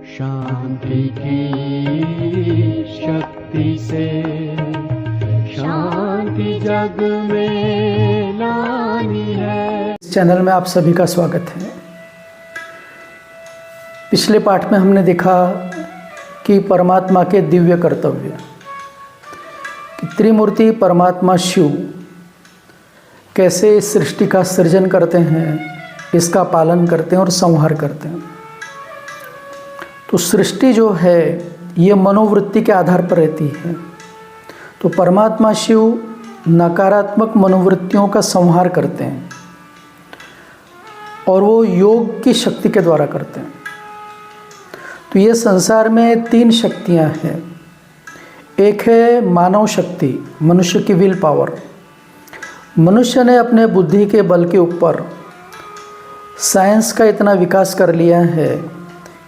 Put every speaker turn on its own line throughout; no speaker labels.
शांति की शक्ति से शांति जग में लानी है।
इस चैनल में आप सभी का स्वागत है। पिछले पाठ में हमने देखा कि परमात्मा के दिव्य कर्तव्य, कि त्रिमूर्ति परमात्मा शिव कैसे इस सृष्टि का सृजन करते हैं, इसका पालन करते हैं और संहार करते हैं। तो सृष्टि जो है ये मनोवृत्ति के आधार पर रहती है। तो परमात्मा शिव नकारात्मक मनोवृत्तियों का संहार करते हैं और वो योग की शक्ति के द्वारा करते हैं। तो ये संसार में तीन शक्तियां हैं। एक है मानव शक्ति, मनुष्य की विल पावर। मनुष्य ने अपने बुद्धि के बल के ऊपर साइंस का इतना विकास कर लिया है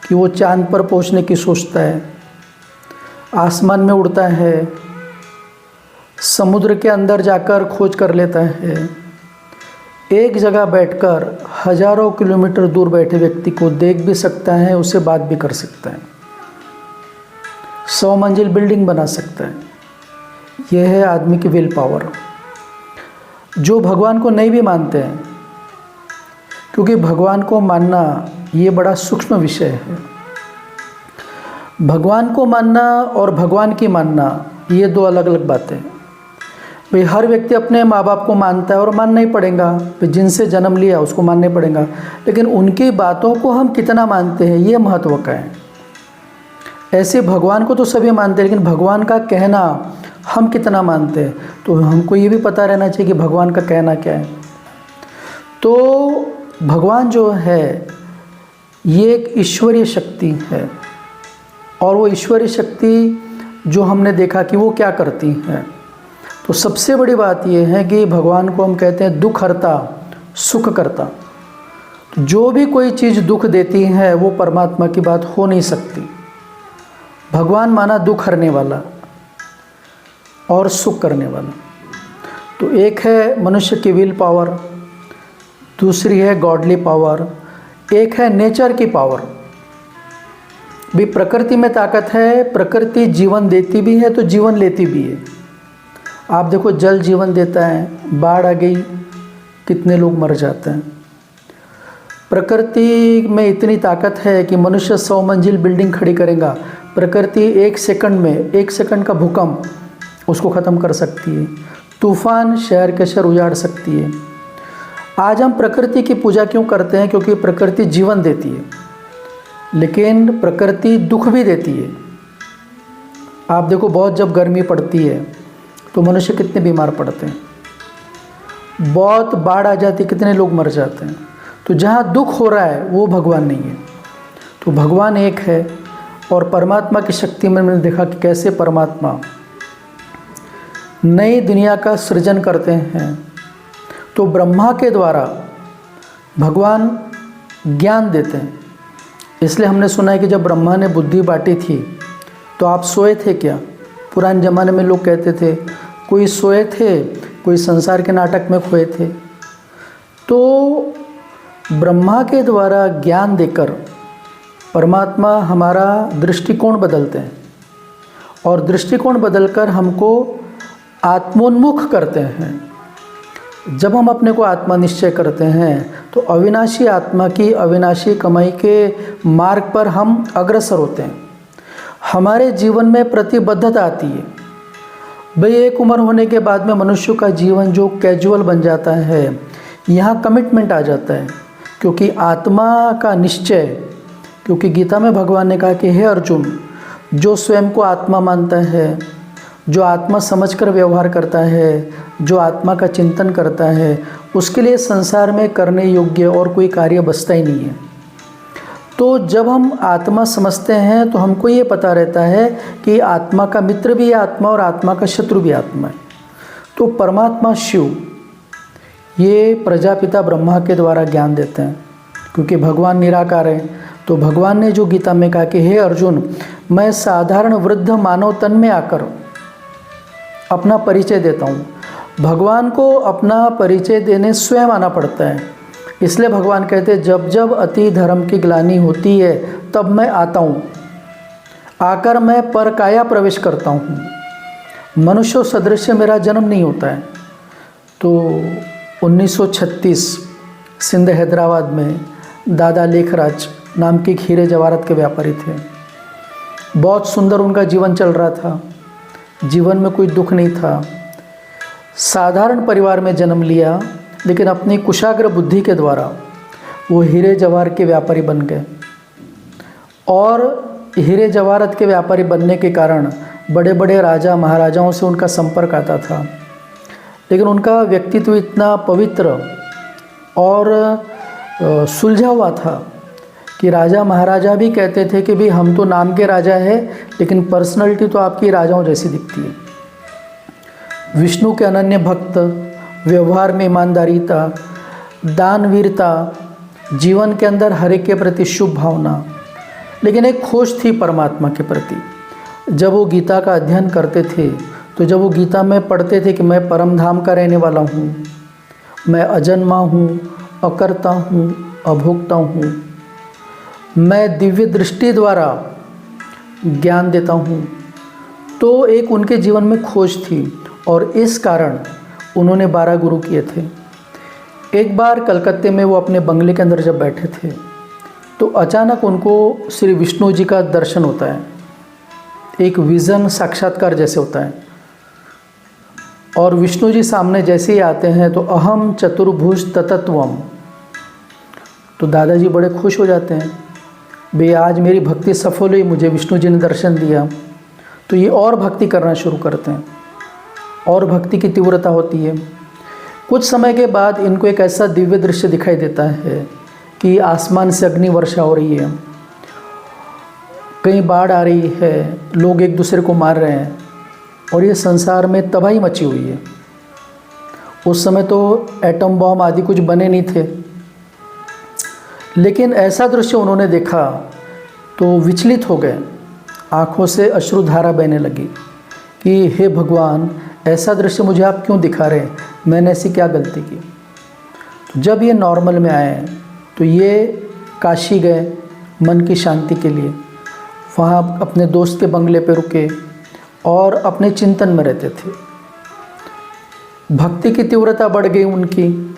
कि वो चांद पर पहुंचने की सोचता है, आसमान में उड़ता है, समुद्र के अंदर जाकर खोज कर लेता है, एक जगह बैठकर हजारों किलोमीटर दूर बैठे व्यक्ति को देख भी सकता है, उससे बात भी कर सकता है, 100 मंजिल बिल्डिंग बना सकता है। यह है आदमी की विल पावर। जो भगवान को नहीं भी मानते हैं, क्योंकि भगवान को मानना ये बड़ा सूक्ष्म विषय है। भगवान को मानना और भगवान की मानना ये दो अलग अलग बातें हैं। भाई हर व्यक्ति अपने माँ बाप को मानता है और मानना ही पड़ेगा, भाई जिनसे जन्म लिया उसको मानना ही पड़ेगा, लेकिन उनकी बातों को हम कितना मानते हैं ये महत्व का है। ऐसे भगवान को तो सभी मानते हैं, लेकिन भगवान का कहना हम कितना मानते हैं, तो हमको ये भी पता रहना चाहिए कि भगवान का कहना क्या है। तो भगवान जो है ये एक ईश्वरीय शक्ति है, और वो ईश्वरीय शक्ति जो हमने देखा कि वो क्या करती है। तो सबसे बड़ी बात ये है कि भगवान को हम कहते हैं दुख हरता सुख करता। तो जो भी कोई चीज़ दुख देती है वो परमात्मा की बात हो नहीं सकती। भगवान माना दुख हरने वाला और सुख करने वाला। तो एक है मनुष्य की विल पावर, दूसरी है गॉडली पावर, एक है नेचर की पावर। भी प्रकृति में ताकत है, प्रकृति जीवन देती भी है तो जीवन लेती भी है। आप देखो जल जीवन देता है, बाढ़ आ गई कितने लोग मर जाते हैं। प्रकृति में इतनी ताकत है कि मनुष्य 100 मंजिल बिल्डिंग खड़ी करेगा, प्रकृति 1 सेकंड में 1 सेकंड का भूकंप उसको ख़त्म कर सकती है। तूफान शहर के शहर उजाड़ सकती है। आज हम प्रकृति की पूजा क्यों करते हैं? क्योंकि प्रकृति जीवन देती है, लेकिन प्रकृति दुख भी देती है। आप देखो बहुत जब गर्मी पड़ती है तो मनुष्य कितने बीमार पड़ते हैं, बहुत बाढ़ आ जाती है कितने लोग मर जाते हैं। तो जहाँ दुख हो रहा है वो भगवान नहीं है। तो भगवान एक है। और परमात्मा की शक्ति में मैंने देखा कि कैसे परमात्मा नई दुनिया का सृजन करते हैं। तो ब्रह्मा के द्वारा भगवान ज्ञान देते हैं। इसलिए हमने सुना है कि जब ब्रह्मा ने बुद्धि बांटी थी तो आप सोए थे क्या? पुराने ज़माने में लोग कहते थे कोई सोए थे, कोई संसार के नाटक में खोए थे। तो ब्रह्मा के द्वारा ज्ञान देकर परमात्मा हमारा दृष्टिकोण बदलते हैं, और दृष्टिकोण बदलकर हमको आत्मोन्मुख करते हैं। जब हम अपने को आत्मा निश्चय करते हैं तो अविनाशी आत्मा की अविनाशी कमाई के मार्ग पर हम अग्रसर होते हैं। हमारे जीवन में प्रतिबद्धता आती है। भाई एक उम्र होने के बाद में मनुष्य का जीवन जो कैजुअल बन जाता है, यहाँ कमिटमेंट आ जाता है। क्योंकि आत्मा का निश्चय, क्योंकि गीता में भगवान ने कहा कि हे अर्जुन, जो स्वयं को आत्मा मानता है, जो आत्मा समझकर व्यवहार करता है, जो आत्मा का चिंतन करता है, उसके लिए संसार में करने योग्य और कोई कार्य बचता ही नहीं है। तो जब हम आत्मा समझते हैं तो हमको ये पता रहता है कि आत्मा का मित्र भी आत्मा और आत्मा का शत्रु भी आत्मा है। तो परमात्मा शिव ये प्रजापिता ब्रह्मा के द्वारा ज्ञान देते हैं, क्योंकि भगवान निराकार है। तो भगवान ने जो गीता में कहा कि हे अर्जुन, मैं साधारण वृद्ध मानव तन में आकर अपना परिचय देता हूँ। भगवान को अपना परिचय देने स्वयं आना पड़ता है। इसलिए भगवान कहते हैं जब जब अति धर्म की ग्लानि होती है तब मैं आता हूँ, आकर मैं पर काया प्रवेश करता हूँ। मनुष्य सदृश मेरा जन्म नहीं होता है। तो 1936 सिंध हैदराबाद में दादा लेखराज नाम के हीरे जवाहरात के व्यापारी थे। बहुत सुंदर उनका जीवन चल रहा था, जीवन में कोई दुख नहीं था। साधारण परिवार में जन्म लिया, लेकिन अपनी कुशाग्र बुद्धि के द्वारा वो हीरे जवाहर के व्यापारी बन गए। और हीरे जवाहरात के व्यापारी बनने के कारण बड़े बड़े राजा महाराजाओं से उनका संपर्क आता था। लेकिन उनका व्यक्तित्व इतना पवित्र और सुलझा हुआ था कि राजा महाराजा भी कहते थे कि भाई हम तो नाम के राजा है, लेकिन पर्सनैलिटी तो आपकी राजाओं जैसी दिखती है। विष्णु के अनन्य भक्त, व्यवहार में ईमानदारीता, दानवीरता, जीवन के अंदर हर एक के प्रति शुभ भावना, लेकिन एक खोज थी परमात्मा के प्रति। जब वो गीता का अध्ययन करते थे तो जब वो गीता में पढ़ते थे कि मैं परम धाम का रहने वाला हूँ, मैं अजन्मा हूँ, अकर्ता हूँ, अभोक्ता हूँ, मैं दिव्य दृष्टि द्वारा ज्ञान देता हूँ, तो एक उनके जीवन में खोज थी। और इस कारण उन्होंने 12 गुरु किए थे। एक बार कलकत्ते में वो अपने बंगले के अंदर जब बैठे थे तो अचानक उनको श्री विष्णु जी का दर्शन होता है, एक विज़न साक्षात्कार जैसे होता है। और विष्णु जी सामने जैसे ही आते हैं तो अहम चतुर्भुज ततत्वम, तो दादाजी बड़े खुश हो जाते हैं, भाई आज मेरी भक्ति सफल हुई, मुझे विष्णु जी ने दर्शन दिया। तो ये और भक्ति करना शुरू करते हैं और भक्ति की तीव्रता होती है। कुछ समय के बाद इनको एक ऐसा दिव्य दृश्य दिखाई देता है कि आसमान से अग्नि वर्षा हो रही है, कहीं बाढ़ आ रही है, लोग एक दूसरे को मार रहे हैं और ये संसार में तबाही मची हुई है। उस समय तो एटम बॉम्ब आदि कुछ बने नहीं थे, लेकिन ऐसा दृश्य उन्होंने देखा तो विचलित हो गए, आँखों से अश्रुधारा बहने लगी कि हे भगवान, ऐसा दृश्य मुझे आप क्यों दिखा रहे हैं, मैंने ऐसी क्या गलती की। तो जब ये नॉर्मल में आए तो ये काशी गए मन की शांति के लिए, वहाँ अपने दोस्त के बंगले पे रुके और अपने चिंतन में रहते थे। भक्ति की तीव्रता बढ़ गई उनकी।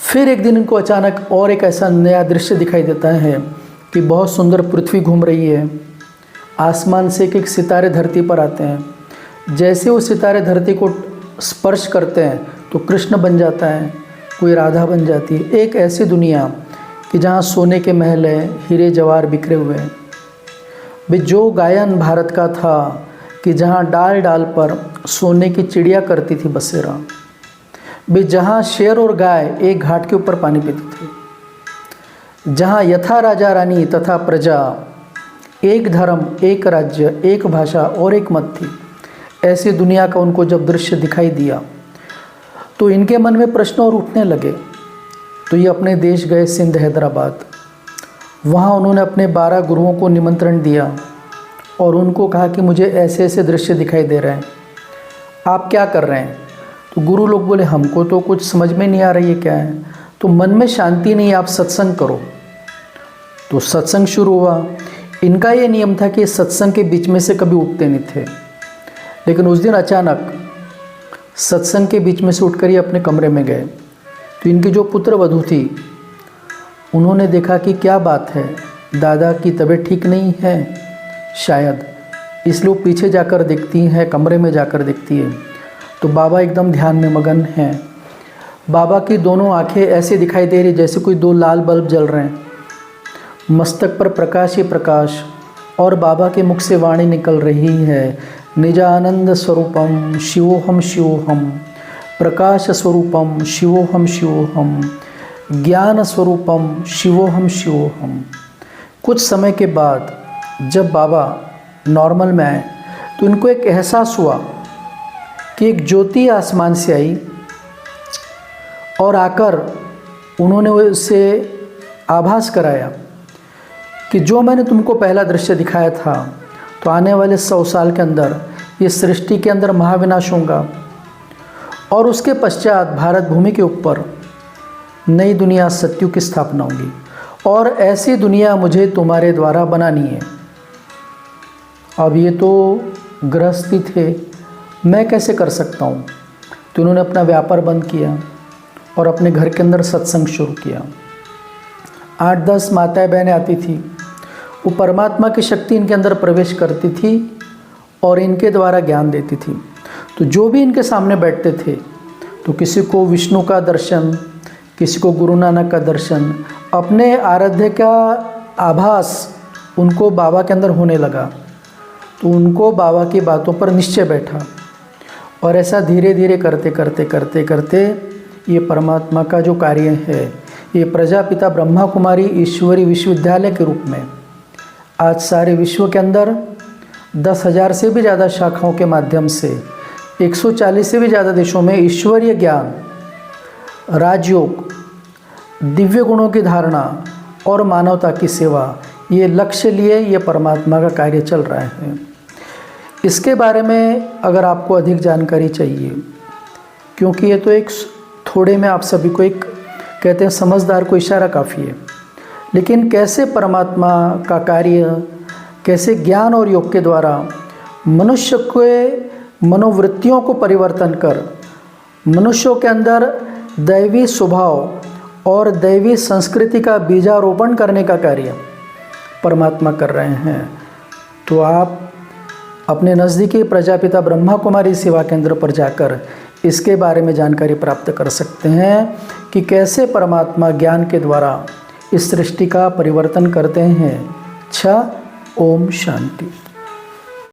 फिर एक दिन इनको अचानक और एक ऐसा नया दृश्य दिखाई देता है कि बहुत सुंदर पृथ्वी घूम रही है, आसमान से एक एक सितारे धरती पर आते हैं। जैसे वो सितारे धरती को स्पर्श करते हैं तो कृष्ण बन जाता है, कोई राधा बन जाती है। एक ऐसी दुनिया कि जहाँ सोने के महल हैं, हीरे जवाहर बिखरे हुए हैं। भाई जो गायन भारत का था कि जहाँ डाल डाल पर सोने की चिड़िया करती थी बसेरा, भाई जहाँ शेर और गाय एक घाट के ऊपर पानी पीती थी, जहाँ यथा राजा रानी तथा प्रजा, एक धर्म, एक राज्य, एक भाषा और एक मत थी, ऐसी दुनिया का उनको जब दृश्य दिखाई दिया तो इनके मन में प्रश्न और उठने लगे। तो ये अपने देश गए सिंध हैदराबाद। वहाँ उन्होंने अपने 12 गुरुओं को निमंत्रण दिया और उनको कहा कि मुझे ऐसे ऐसे दृश्य दिखाई दे रहे हैं, आप क्या कर रहे हैं। तो गुरु लोग बोले हमको तो कुछ समझ में नहीं आ रही है क्या है, तो मन में शांति नहीं, आप सत्संग करो। तो सत्संग शुरू हुआ। इनका ये नियम था कि सत्संग के बीच में से कभी उठते नहीं थे, लेकिन उस दिन अचानक सत्संग के बीच में से उठकर ये अपने कमरे में गए। तो इनकी जो पुत्र वधू थी उन्होंने देखा कि क्या बात है, दादा की तबीयत ठीक नहीं है शायद, इसलिए वो पीछे जाकर देखती हैं, कमरे में जाकर देखती है तो बाबा एकदम ध्यान में मगन हैं। बाबा की दोनों आंखें ऐसे दिखाई दे रही जैसे कोई 2 लाल बल्ब जल रहे हैं, मस्तक पर प्रकाश ही प्रकाश, और बाबा के मुख से वाणी निकल रही है, निजानंद स्वरूपम शिवोहम शिवोहम, प्रकाश स्वरूपम शिवोहम शिवोहम, ज्ञान स्वरूपम शिवोहम शिवोहम। कुछ समय के बाद जब बाबा नॉर्मल में आए तो इनको एक एहसास हुआ कि एक ज्योति आसमान से आई और आकर उन्होंने उससे आभास कराया कि जो मैंने तुमको पहला दृश्य दिखाया था, तो आने वाले 100 साल के अंदर ये सृष्टि के अंदर महाविनाश होगा और उसके पश्चात भारत भूमि के ऊपर नई दुनिया सत्युग की स्थापना होगी और ऐसी दुनिया मुझे तुम्हारे द्वारा बनानी है। अब ये तो गृहस्थी थे, मैं कैसे कर सकता हूँ? तो उन्होंने अपना व्यापार बंद किया और अपने घर के अंदर सत्संग शुरू किया। 8-10 माताएं बहनें आती थी, वो परमात्मा की शक्ति इनके अंदर प्रवेश करती थी और इनके द्वारा ज्ञान देती थी। तो जो भी इनके सामने बैठते थे, तो किसी को विष्णु का दर्शन, किसी को गुरु नानक का दर्शन, अपने आराध्य का आभास उनको बाबा के अंदर होने लगा। तो उनको बाबा की बातों पर निश्चय बैठा और ऐसा धीरे धीरे करते करते करते करते ये परमात्मा का जो कार्य है, ये प्रजापिता ब्रह्मा कुमारी ईश्वरी विश्वविद्यालय के रूप में आज सारे विश्व के अंदर 10,000 से भी ज़्यादा शाखाओं के माध्यम से 140 से भी ज़्यादा देशों में ईश्वरीय ज्ञान, राजयोग, दिव्य गुणों की धारणा और मानवता की सेवा, ये लक्ष्य लिए ये परमात्मा का कार्य चल रहा है। इसके बारे में अगर आपको अधिक जानकारी चाहिए, क्योंकि ये तो एक थोड़े में आप सभी को एक कहते हैं समझदार को इशारा काफ़ी है, लेकिन कैसे परमात्मा का कार्य, कैसे ज्ञान और योग के द्वारा मनुष्य के मनोवृत्तियों को परिवर्तन कर मनुष्यों के अंदर दैवी स्वभाव और दैवी संस्कृति का बीजारोपण करने का कार्य परमात्मा कर रहे हैं, तो आप अपने नज़दीकी प्रजापिता ब्रह्मा कुमारी सेवा केंद्र पर जाकर इसके बारे में जानकारी प्राप्त कर सकते हैं कि कैसे परमात्मा ज्ञान के द्वारा इस सृष्टि का परिवर्तन करते हैं। ओम शांति।